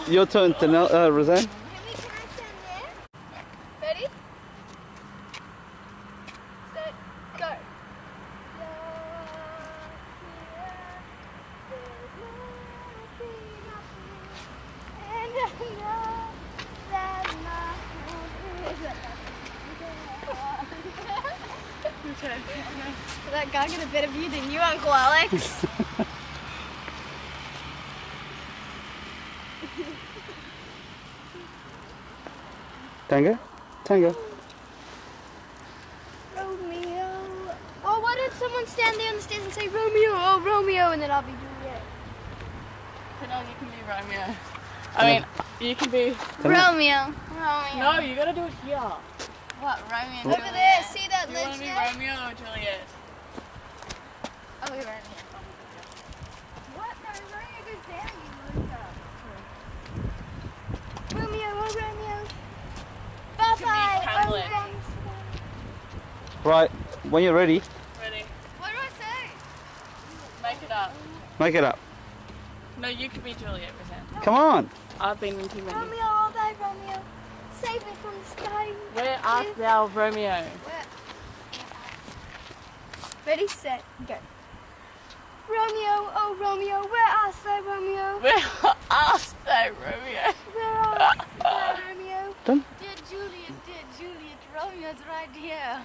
Your turn, Roseanne. Ready? Set, go. That guy got a better view than you, Uncle Alex. Tango? Tango. Romeo. Oh, why don't someone stand there on the stairs and say Romeo, oh Romeo, and then I'll be Juliet. No, you can be Romeo. I mean, you can be Romeo. No, you gotta do it here. What, Romeo? Over there, see that Do you want to be Romeo or Juliet? Oh, we're Romeo. What? No, Romeo goes down, you loser. Romeo, oh Romeo. Bye-bye. Hamlet. Right, when you're ready, Ready? What do I say? Make it up. make it up. No, you can be Juliet, Roseanne. Come on. I've been in too many. Romeo all day, Romeo. Save me from the sky. Where art thou, Romeo? Where? Ready, set, go. Romeo, oh Romeo, where art thou, Romeo? Where art thou, Romeo? Where art thou, Romeo? Done. Dear Juliet, Romeo's right here.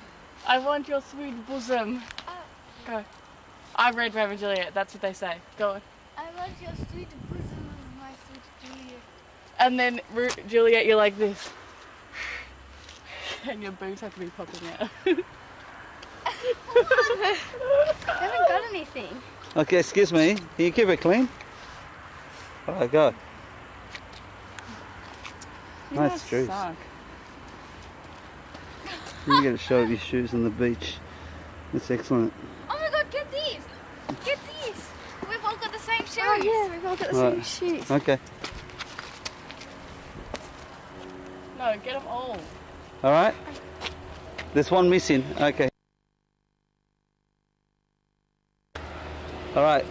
I want your sweet bosom. Go. I read Romeo and Juliet, that's what they say. Go on. I want your sweet bosom, my sweet Juliet. And then Juliet, you're like this. And your boobs have to be popping out. I haven't got anything. Okay, excuse me. Can you keep it clean? Oh, go. Nice shoes. Suck. You get a show of your shoes on the beach. That's excellent. Oh my god, get these! Get these! We've all got the same shoes. Oh yeah, we've all got the same shoes. Okay. No, get them all. All right. There's one missing. Okay. All right.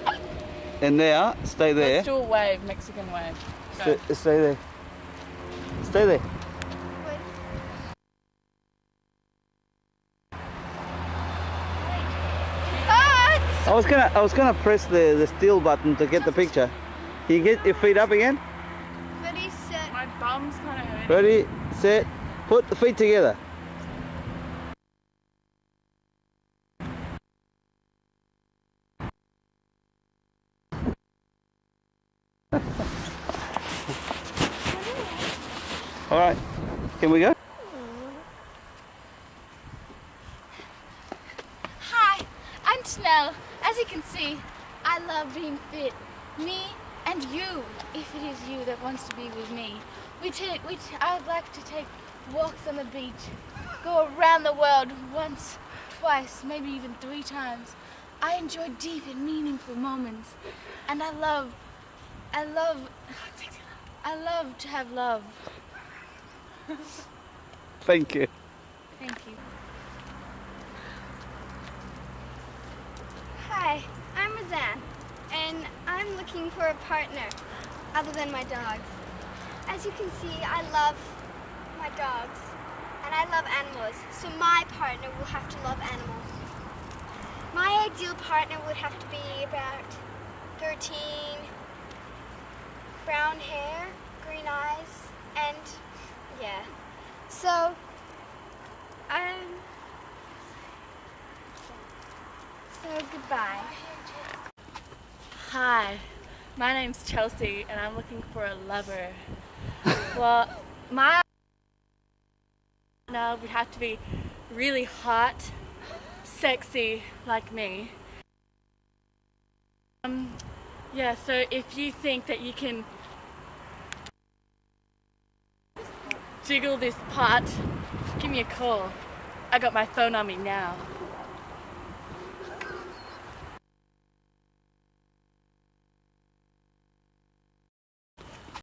And now, stay there. Let's do a wave, Mexican wave. Go. Stay there. Stay there. I was gonna press the still button to get the picture. Can you get your feet up again? Ready, set. My bum's kind of hurting. Ready, set, put the feet together. All right, can we go? Hi, I'm Chanel. As you can see, I love being fit. Me and you, if it is you that wants to be with me. I'd like to take walks on the beach, go around the world once, twice, maybe even 3 times. I enjoy deep and meaningful moments, and I love to have love. Thank you. Thank you. Hi, I'm Roseanne, and I'm looking for a partner other than my dogs. As you can see, I love my dogs, and I love animals, so my partner will have to love animals. My ideal partner would have to be about 13, brown hair, green eyes, and yeah. So, goodbye. Hi, my name's Chelsea and I'm looking for a lover. Well, my partner would have to be really hot, sexy like me. Yeah, so if you think that you can jiggle this part, give me a call. I got my phone on me now.